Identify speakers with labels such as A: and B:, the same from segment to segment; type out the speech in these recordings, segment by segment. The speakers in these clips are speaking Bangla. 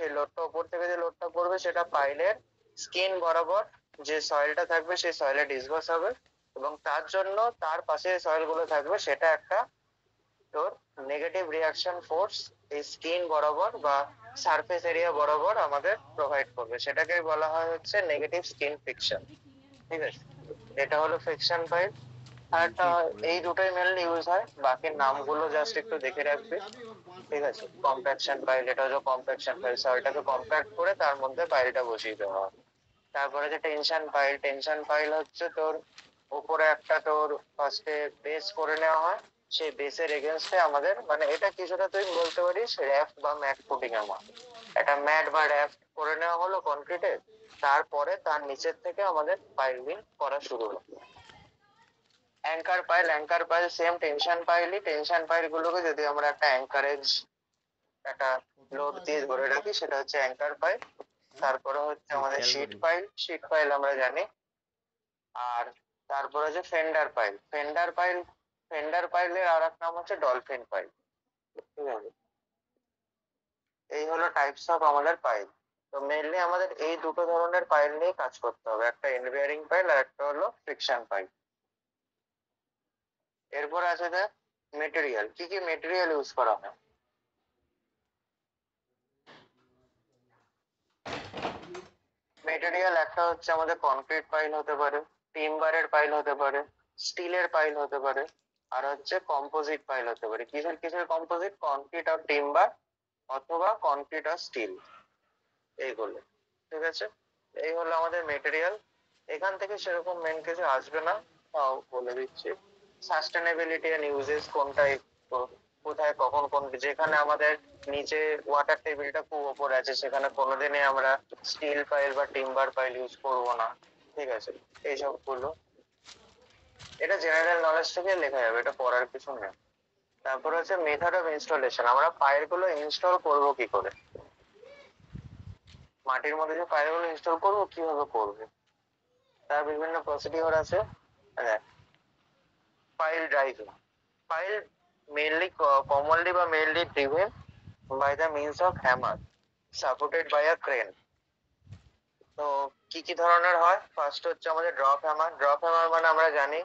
A: সেই লোডটা উপর থেকে যে লোডটা পড়বে সেটা পাইলের স্কিন বরাবর যে সয়েলটা থাকবে সেই সয়েলে ডিসবার্স হবে, এবং তার জন্য তার পাশে সয়েল গুলো থাকবে সেটা একটা তোর নেগেটিভ রিয়াকশন ফোর্স এই স্কিন বরাবর বা সারফেস এরিয়া বরাবর আমাদের প্রোভাইড করবে, সেটাকে বলা হয় হচ্ছে নেগেটিভ স্কিন ফ্রিকশন। ঠিক আছে, এটা হলো ফ্রিকশন পাইপ। আর একটা এই দুটোই মেনলি ইউজ হয়, বাকি নামগুলো জাস্ট একটু দেখে রাখবে। ঠিক আছে, কম্প্যাকশন পাইল, এটা হলো কম্প্যাকশন পাইল, সয়েলটাকে কম্প্যাক্ট করে তার মধ্যে পাইলটা বসিয়ে দেওয়া হয়। তারপরে যে টেনশন পাইল, টেনশন পাইল হচ্ছে তোর উপরে একটা তোর ফার্স্টে বেস করে নেওয়া হয়, সেই বেসের এগেনস্টে আমাদের মানে এটা কিছুটা তুই বলতে পারিস র্যাফট বা ম্যাট ফুটিং এর মতো, একটা ম্যাট বা র্যাফট করে নেওয়া হলো কনক্রিটে, তারপরে তার নিচের থেকে আমাদের পাইলিং করা শুরু হলো। Anchor pile, anchor pile same tension পাইলই, টেনশন পাইল গুলোকে যদি আমরা একটা অ্যাঙ্কারেজ একটা লোড দিয়ে ধরে রাখি সেটা হচ্ছে অ্যাঙ্কার পাইল। তারপরে হচ্ছে আমাদের শীট পাইল, শীট পাইল আমরা জানি। আর তারপরে যে fender pile, fender pile, fender পাইলের আর এক নাম হচ্ছে ডলফিন পাইল। ঠিক আছে, এই হলো টাইপস অফ আমাদের পাইল। তো মেইনলি আমাদের এই দুটো ধরনের পাইল নিয়ে কাজ করতে হবে, একটা এন্ড বিয়ারিং পাইল আর একটা হলো ফ্রিকশন পাইল। এরপর আছে যে মেটেরিয়াল, কি কি মেটেরিয়াল ইউজ করা হয়। মেটেরিয়াল একটা হচ্ছে আমাদের কনক্রিট পাইল হতে পারে, টিম্বারের পাইল হতে পারে, স্টিলের পাইল হতে পারে, আর হচ্ছে কম্পোজিট পাইল হতে পারে। কিসের কিসের কম্পোজিট? কনক্রিট আর টিম্বার অথবা কনক্রিট আর স্টিল, এইগুলো। ঠিক আছে, এই হলো আমাদের মেটেরিয়াল। এখান থেকে সেরকম মেন কিছু আসবে না, তাও বলে দিচ্ছি। সাস্টেনেবিলিটি এন্ড ইউজেস কোনটা কোথায় কখন কোন, যেখানে আমাদের নিচে ওয়াটার টেবিলটা খুব উপরে আছে সেখানে কোনোদিনই আমরা স্টিল পাইল বা টিম্বার পাইল ইউজ করব না। ঠিক আছে, এইসব গুলো এটা জেনারেল নলেজ থেকে লেখা যাবে, এটা পড়ার কিছু নেই। তারপর হচ্ছে মেথড অফ ইনস্টলেশন, আমরা পাইল গুলো ইনস্টল করব কি করে, মাটির মধ্যে যে পাইল গুলো ইনস্টল করবো কিভাবে করবে, তার বিভিন্ন প্রসিডিওর আছে। Pile driving, pile mainly commonly বা mainly driven by the means of hammer supported by a crane। তো কি কি ধরনের হয়, ফার্স্ট হচ্ছে আমাদের ড্রপ হ্যামার। ড্রপ হ্যামার মানে আমরা জানি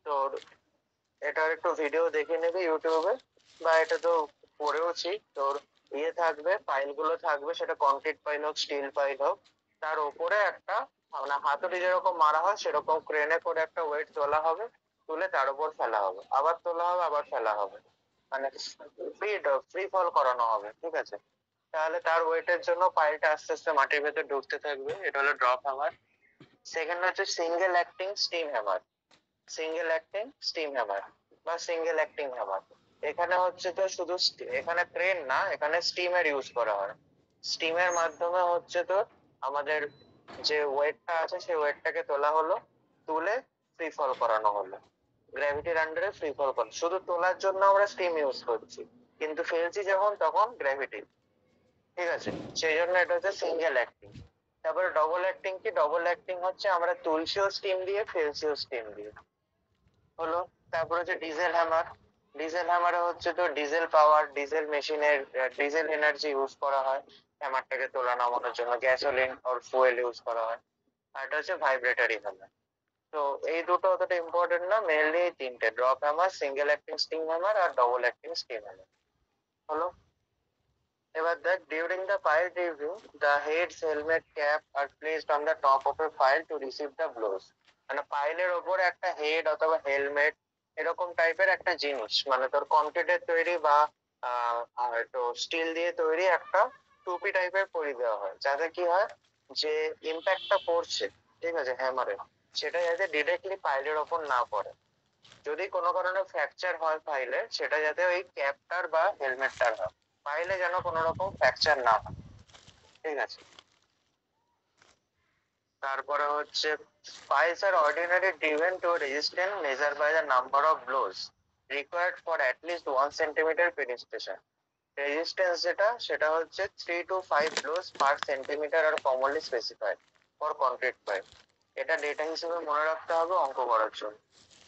A: তোর, এটার একটু ভিডিও দেখে নেবে ইউটিউবে, বা এটা তো পড়েওছি তোর। ইয়ে থাকবে, পাইল গুলো থাকবে, সেটা কনক্রিট পাইল হোক স্টিল পাইল হোক, তার উপরে একটা মানে হাতুড়ি যেরকম মারা হয় সেরকম ক্রেনে করে একটা ওয়েট তোলা হবে, তুলে তার উপর ফেলা হবে, আবার তোলা হবে, আবার ফেলা হবে, মানে ফ্রি ফ্রি ফল করানো হবে। ঠিক আছে, তাহলে তার ওয়েটের জন্য পাইলটা আস্তে আস্তে মাটির ভেতর ঢুকতে থাকবে, এটা হলো ড্রপ হ্যামার। সেকেন্ড হচ্ছে single acting steam hammer, single acting steam hammer বা সিঙ্গেল অ্যাক্টিং হ্যামার। এখানে হচ্ছে তো শুধু এখানে ক্রেন না, এখানে স্টিমের ইউজ করা হয়। স্টিমের মাধ্যমে হচ্ছে তো আমাদের যে ওয়েটটা আছে সেই ওয়েটটাকে তোলা হলো, তুলে ফ্রি ফল করানো হলো, গ্র্যাভিটির আন্ডারে ফ্রি ফল করা। শুধু তোলার জন্য আমরা স্টিম ইউজ করছি, কিন্তু ফেলছি যখন তখন গ্র্যাভিটি। ঠিক আছে, সেই জন্য এটা হচ্ছে সিঙ্গেল অ্যাক্টিং। তারপরে ডবল অ্যাক্টিং কি, ডবল অ্যাক্টিং হচ্ছে আমরা তুলছিও স্টিম দিয়ে, ফেলছিও স্টিম দিয়ে, হলো। তারপর হচ্ছে ডিজেল হ্যামার, ডিজেল হ্যামারে হচ্ছে তো ডিজেল পাওয়ার, ডিজেল মেশিনের ডিজেল এনার্জি ইউজ করা হয় হ্যামারটাকে তোলা নামানোর জন্য, গ্যাসোলিন অর ফুয়েল ইউজ করা হয়। আর এটা হচ্ছে ভাইব্রেটরি হ্যামার। তো এই দুটো অতটা ইম্পর্টেন্ট না, মেনলি এই তিনটে, drop hammer, single acting steam hammer আর ডবল অ্যাক্টিং স্টিম হ্যামার, হলো। এবার দেখ, during the pile review the heads helmet cap are placed on the top of a pile to receive the blows. মানে পাইলের ওপরে একটা হেড অথবা হেলমেট এরকম টাইপের একটা জিনিস, মানে তোর কংক্রিটের তৈরি বা তো স্টিল দিয়ে তৈরি একটা টুপি টাইপের পরিয়ে দেওয়া হয়, যাতে কি হয় যে ইম্প্যাক্টটা পড়ছে, ঠিক আছে, হ্যামারে, সেটা যাতে ডিরেক্টলি পাইলের ওপর না পড়ে। যদি কোনো কারণে ফ্র্যাকচার হয় পাইলে, সেটা যাতে ওই ক্যাপটার বা হেলমেটটার হয়, পাইলে যেন কোনো রকম ফ্র্যাকচার না হয়। ঠিক আছে, তারপরে হচ্ছে piles are ordinarily driven to a resistance measured by the number of blows required for at least 1 centimeter penetration। Resistance যেটা সেটা হচ্ছে 3 to 5 blows per centimeter আর commonly specified for concrete pipe। এটা ডেটা হিসেবে মনে রাখতে হবে অঙ্ক করার জন্য,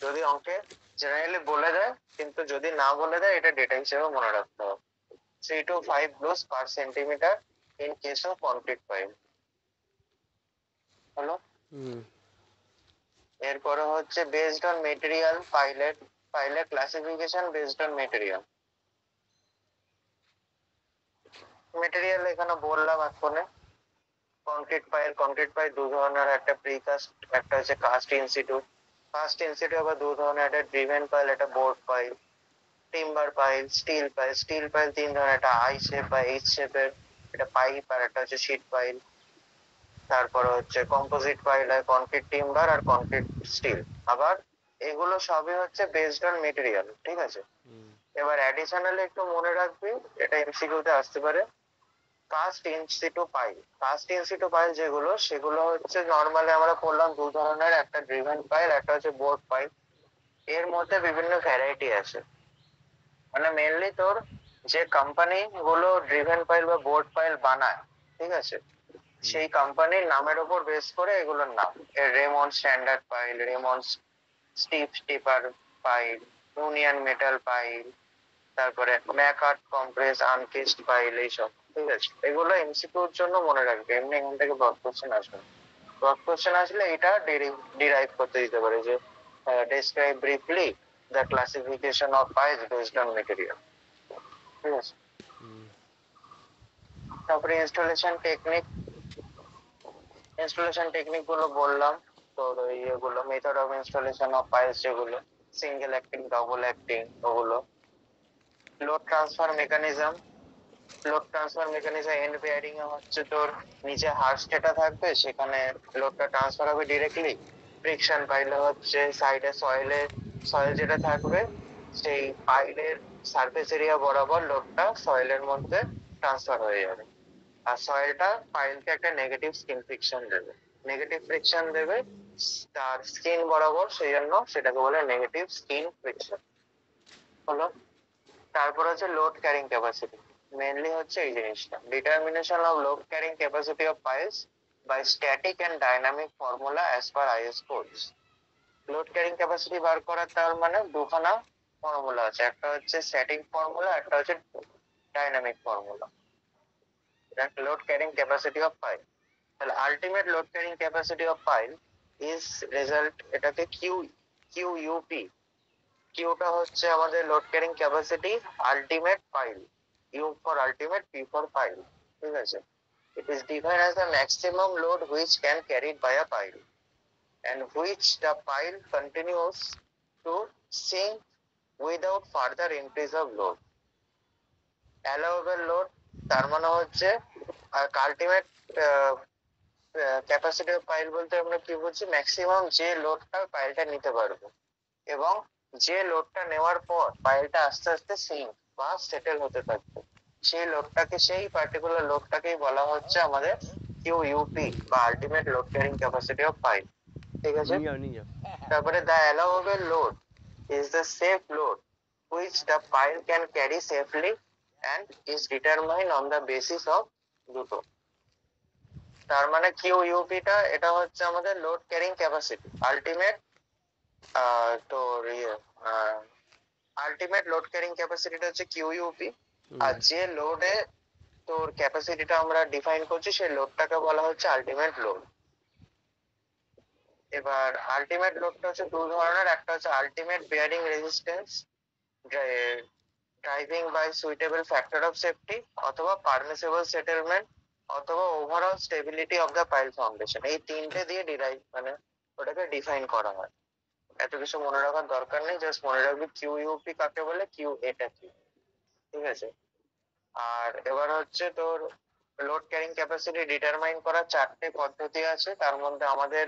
A: যদি অঙ্কে জেনারেলি বলে দেয়, কিন্তু যদি না বলে দেয় এটা ডেটা হিসেবে মনে রাখতে হবে। 3 to 5 blows per centimeter in case of concrete pile. হলো? এরপরে হচ্ছে based on material পাইলের classification based on material এখানে বললাম এক্ষণে কংক্রিট পাইল দু ধরনের, একটা প্রিকাস্ট, একটা হচ্ছে কাস্ট ইনসিটু। কাস্ট ইনসিটু আবার দু ধরনের, একটা ড্রিভেন পাইল, একটা bored pile. Timber pile, steel pile তিন ধরনের, একটা আই শেপ বা এইচ শেপের, এটা পাইপ, আর একটা হচ্ছে শীট পাইল। তারপরে হচ্ছে কম্পোজিট পাইল হয় কনক্রিট টিম্বার আর কনক্রিট স্টিল। আবার এগুলো সবই হচ্ছে বেসড অন মেটেরিয়াল, ঠিক আছে? এবার অ্যাডিশনালি একটু মনে রাখবি, এটা এমসিকিউতে আসতে পারে, কাস্ট ইনসিটু পাইল যেগুলো, সেগুলো হচ্ছে নর্মালি আমরা পড়লাম দু ধরনের, একটা ড্রিভেন পাইল, একটা হচ্ছে বোর্ড পাইল। এর মধ্যে বিভিন্ন ভ্যারাইটি আছে, মানে মেনলি তোর যে কোম্পানি গুলো ড্রিভেন পাইল বা বোর্ড পাইল বানায়, ঠিক আছে, সেই কোম্পানির নামের উপর বেস করে এগুলোর নাম। Raymond standard pile, Raymond step taper pile, union metal pile, তারপরে ম্যাকার্ট কম্প্রেস আনকেস্ট পাইল, এইসব, ঠিক আছে? এগুলো এমসিকিউর জন্য মনে রাখবে, এমনি এখান থেকে ব্রড কোশ্চেন আসবে। ব্রড কোশ্চেন আসলে এটা ডিরাইভ করতে দিতে পারে যে describe briefly the classification of piles based on material, ঠিক আছে? তারপরে ইনস্টলেশন টেকনিক গুলো বললাম, তোর ইয়েগুলো method of installation of piles, যেগুলো সিঙ্গেল অ্যাক্টিং, ডবল অ্যাক্টিং, ওগুলো। Load transfer mechanism and bearing এ হচ্ছে তোর নিচে হার্স যেটা থাকবে সেখানে লোডটা ট্রান্সফার হবে ডিরেক্টলি। ফ্রিকশন পাইলে হচ্ছে সাইডে সয়েল যেটা থাকবে সেই পাইলের সারফেস এরিয়া বরাবর লোডটা সয়েলের মধ্যে ট্রান্সফার হয়ে যাবে। আর সয়েলটা পাইলকে একটা নেগেটিভ ফ্রিকশন দেবে তার স্কিন বরাবর, সেই জন্য সেটাকে বলে নেগেটিভ স্কিন ফ্রিকশন। হলো? তারপর হচ্ছে লোড ক্যারিং ক্যাপাসিটি, মেনলি হচ্ছে এই জিনিসটা, determination of load carrying capacity of piles by static and dynamic formula as per IS codes. Load carrying capacity বার করার তার মানে দুখানা ফর্মুলা আছে, একটা হচ্ছে স্ট্যাটিক ফর্মুলা, একটা হচ্ছে dynamic formula. Load carrying capacity of pile, তাহলে ultimate load carrying capacity of pile is result, এটাকে কিউইউপি। কিউটা হচ্ছে আমাদের load carrying capacity ultimate pile, U for ultimate, P for pile, ঠিক আছে? It is defined as the maximum load which can carried by a pile and which the pile continues to sink without further increase of load. Allowable load তার মানে হচ্ছে আলটিমেট ক্যাপাসিটি অফ পাইল বলতে আমরা কি বলছি, ম্যাক্সিমাম যে লোডটা পাইলটা নিতে পারবে, এবং যে লোডটা নেওয়ার পর পাইলটা আস্তে আস্তে সিঙ্ক বা সেটেল হতে থাকবে, সেই পার্টিকুলার লোডটাকেই বলা হচ্ছে আমাদের কিউইউপি বা ultimate load carrying capacity of pile, ঠিক আছে? তারপরে the allowable load is the safe load which the pile can carry safely and is determined on the basis of দুটো। তার মানে কিউইউপিটা এটা হচ্ছে আমাদের load carrying capacity, ultimate load carrying ক্যাপাসিটিটা হচ্ছে কিউইউপি। আর যে লোডে তোর ক্যাপাসিটিটা আমরা ডিফাইন করছি সেই লোডটাকে বলা হচ্ছে আলটিমেট লোড। এবার আলটিমেট লোডটা হচ্ছে দু ধরনের, একটা হচ্ছে ultimate bearing resistance driving by suitable factor of safety, অথবা পারমিসিবল সেটেলমেন্ট, অথবা overall stability of the pile foundation. এই তিনটে দিয়ে মানে ওটাকে ডিফাইন করা হয়। এত কিছু মনে রাখার দরকার নেই, জাস্ট মনে রাখবি কিউইউপি কাকে বলে, কিউ এটা কি, ঠিক আছে? আর এবার হচ্ছে তোর লোড ক্যারিং ক্যাপাসিটি ডিটারমাইন করার চারটে পদ্ধতি আছে, তার মধ্যে আমাদের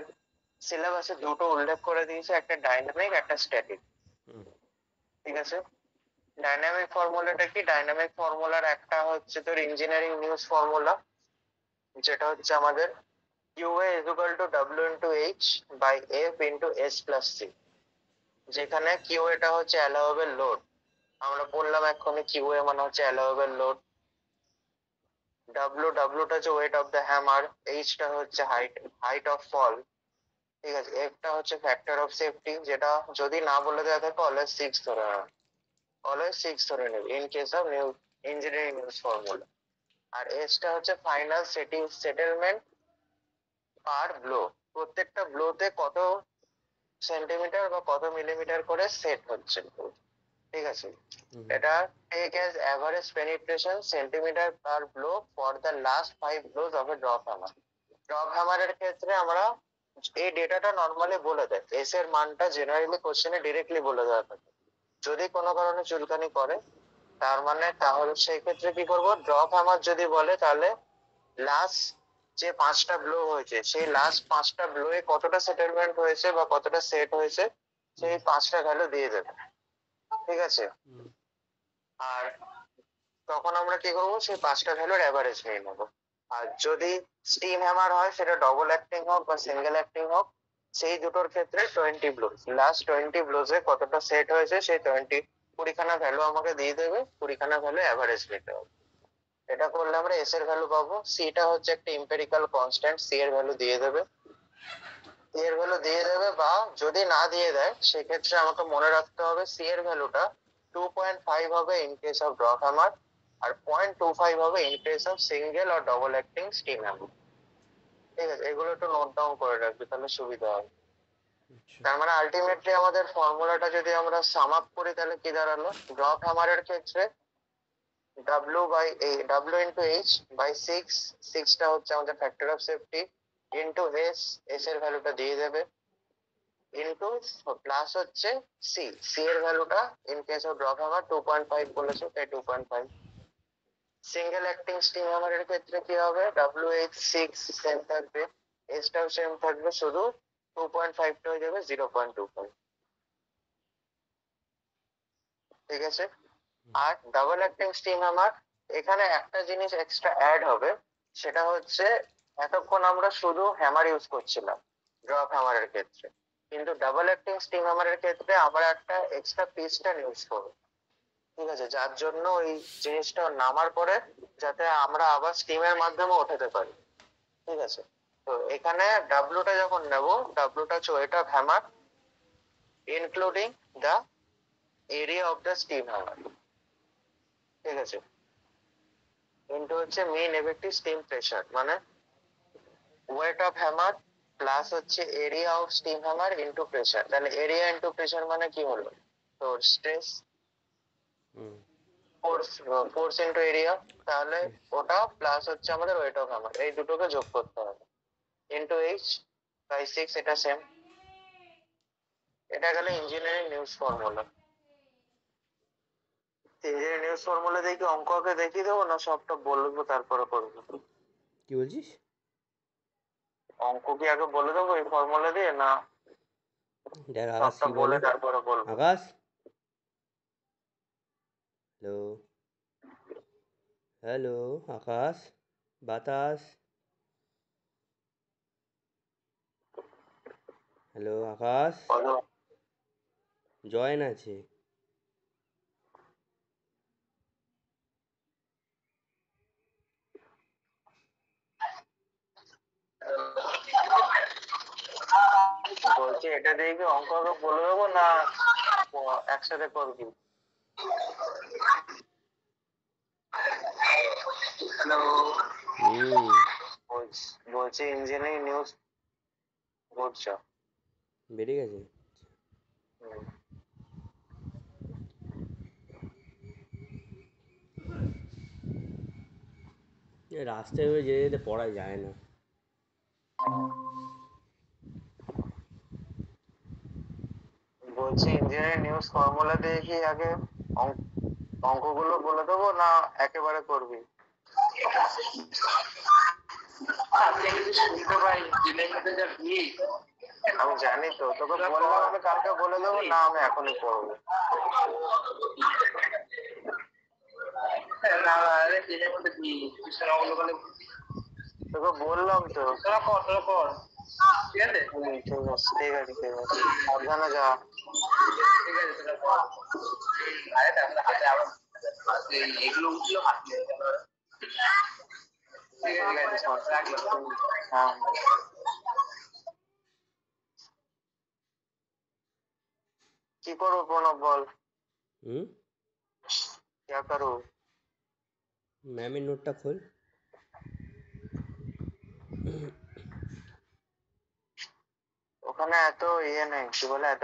A: সিলেবাসে দুটো উল্লেখ করে দিয়েছে, একটা ডাইনামিক, একটা স্ট্যাটিক, ঠিক আছে? ডাইনামিক ফর্মুলাটা কি? ডাইনামিক ফর্মুলার একটা হচ্ছে তোর ইঞ্জিনিয়ারিং নিউজ ফর্মুলা, যেটা হচ্ছে আমাদের QA is equal to W into H by F into S plus C, যেখানে QA টা হচ্ছে অ্যালাউয়েবল লোড, আমরা বললাম এক্ষুনি QA মানে হচ্ছে অ্যালাউয়েবল লোড, W টা হচ্ছে weight of the hammer, H টা হচ্ছে হাইট অফ ফল, ঠিক আছে? F টা হচ্ছে ফ্যাক্টর অফ সেফটি, যেটা যদি না বলে দেওয়া থাকে অলওয়েজ 6 ধরে নেবে in case of new engineering news formula. আর এসটা হচ্ছে ফাইনাল সেটেলমেন্ট পার ব্লো। প্রত্যেকটা ব্লোতে কত সেন্টিমিটার বা কত মিলিমিটার করে সেট হচ্ছে, ঠিক আছে। এটা take as average penetration centimetre per blow for the last 5 blows of a drop hammer. Drop হ্যামারের ক্ষেত্রে আমরা এই ডেটাটা নর্মালি বলে দেয়, এস এর মানটা জেনারেলি কোশ্চেনে ডিরেক্টলি বলে দেওয়া থাকে। যদি কোনো কারণে চুলকানি করে তার মানে তাহলে সেই ক্ষেত্রে কি করব, ড্রপ হ্যামার যদি বলে তাহলে লাস্ট যে 5টা ব্লো হয়েছে সেই লাস্ট 5টা ব্লোয়ে কতটা সেটেলমেন্ট হয়েছে বা কতটা সেট হয়েছে সেই 5টা ভ্যালু দিয়ে দেবে, ঠিক আছে। আর তখন আমরা কি করবো, সেই 5টা ভ্যালুর অ্যাভারেজ নিয়ে নেবো। আর যদি স্টিম হ্যামার হয় সেটা ডবল অ্যাক্টিং হোক বা সিঙ্গেল অ্যাক্টিং হোক, সেই দুটোর ক্ষেত্রে 20 ব্লোজ, লাস্ট 20 ব্লোজে কতটা সেট হয়েছে সেই 20 ভ্যালু আমাকে দিয়ে দেবে, 20 ভ্যালু অ্যাভারেজ নিতে হবে। এটা করলে আমরা এস এর ভ্যালু পাবো। সিটা হচ্ছে একটা এম্পিরিক্যাল কনস্ট্যান্ট, সি এর ভ্যালু দিয়ে দেবে, সি এর ভ্যালু দিয়ে দেবে। বা যদি না দিয়ে দেয় সেক্ষেত্রে আমাকে মনে রাখতে হবে সি এর ভ্যালুটা 2.5 হবে in case of drop hammer, আর 0.25 হবে ইন কেস অফ সিঙ্গেল আর ডবল অ্যাক্টিং স্টিম হ্যামার, ঠিক আছে। এগুলো একটু নোট ডাউন করে রাখবি তাহলে সুবিধা হবে। তার মানে আলটিমেটলি আমাদের ফর্মুলাটা যদি আমরা সাম আপ করি তাহলে কি দাঁড়ালো, ড্রপ হ্যামারের ক্ষেত্রে W into H by 6, 6টা হচ্ছে আমাদের factor of safety, into S এর ভ্যালুটা দিয়ে দেবে, ইন্টু প্লাস হচ্ছে সি এর ভ্যালুটা in case of drop hammer 2.5 বলেছে তাই 2.5। সিঙ্গেল অ্যাক্টিং স্টিম হ্যামারের ক্ষেত্রে কি হবে, WH6 সেম থাকবে, এসটাও সেম থাকবে, শুধু 2.5 টা হয়ে যাবে 0.25, ঠিক আছে। আর ডাবল অ্যাক্টিং স্টিম হ্যামার, এখানে একটা জিনিস এক্সট্রা অ্যাড হবে, সেটা হচ্ছে এতক্ষণ আমরা শুধু হ্যামার ইউজ করছিলাম ড্রপ হ্যামারের ক্ষেত্রে, কিন্তু ডাবল অ্যাক্টিং স্টিম হ্যামারের ক্ষেত্রে আমরা একটা এক্সট্রা পিস্টন ইউজ করবো, ঠিক আছে, যার জন্য ওই জিনিসটা নামার পরে যাতে আমরা আবার স্টিমের মাধ্যমে ওঠাতে পারি, ঠিক আছে। তো এখানে ডাব্লুটা যখন নেব, ডাব্লুটা হচ্ছে weight of hammer including the area of the steam hammer, ঠিক আছে, ইন্টু হচ্ছে মেইন এফেক্টিভ স্টিম প্রেসার, মানে ওয়েট অফ হ্যামার প্লাস হচ্ছে area of steam hammer into pressure. তাহলে এরিয়া ইন্টু প্রেসার মানে কি হলো, তো স্ট্রেস, ফোর্স ইন্টু এরিয়া, তাহলে ওটা প্লাস হচ্ছে আমাদের ওয়েট অফ হ্যামার, এই দুটোকে যোগ করতে হবে, ইন্টু H বাই 6, এটা সেম। এটা গেল engineering news formula. Engineering news formula দিয়ে কি অঙ্ককে দেখিয়ে দেবো না সবটা বলবো তারপরে করবো?
B: কি বলছিস?
A: অঙ্ক কি আগে বলে দেবো এই ফর্মুলা দিয়ে, না
B: দেখ আকাশ
A: সবটা
B: কি
A: বলে
B: বলে।
A: তারপরে বলবো?
B: আকাশ, হ্যালো হ্যালো, আকাশ, বাতাস, হ্যালো আকাশ,
A: বলো।
B: জয়েন আছে।
A: বলছি এটা দিয়ে কি অঙ্ককে বলে দেবো না একসাথে করবি? হ্যালো,
B: হুম,
A: বলছি ইঞ্জিনিয়ারিং নিউজ পড়ছো?
B: বেরিয়ে গেছে। রাস্তায় হয়ে যেতে যেতে পড়া যায় না।
A: বলছি ইঞ্জিনিয়ারিং নিউজ ফর্মুলা দিয়ে কি আগে অঙ্কগুলো বলে দেবো না একেবারে করবি? শুনতে পাই আমি জানি তো, তোকে বললাম আমি কালকে বলে দেবো, না আমি এখনই করবো। তোকে বললাম তো, তোরা কর, ঠিক আছে, ঠিক আছে, ঠিক আছে, ঠিক আছে, সাবধানে যা। ঠিক আছে তোরা কর। আরে তাহলে হাতে আবার এগুলো উঠলো হাতে, ঠিক আছে, রাখলাম। হ্যাঁ, কি করবো প্রণব বল?
B: হুম,
A: क्या करूँ?
B: ম্যামের নোটটা খোল।
A: ওখানে এত ইয়ে নেই, কি বলে, এত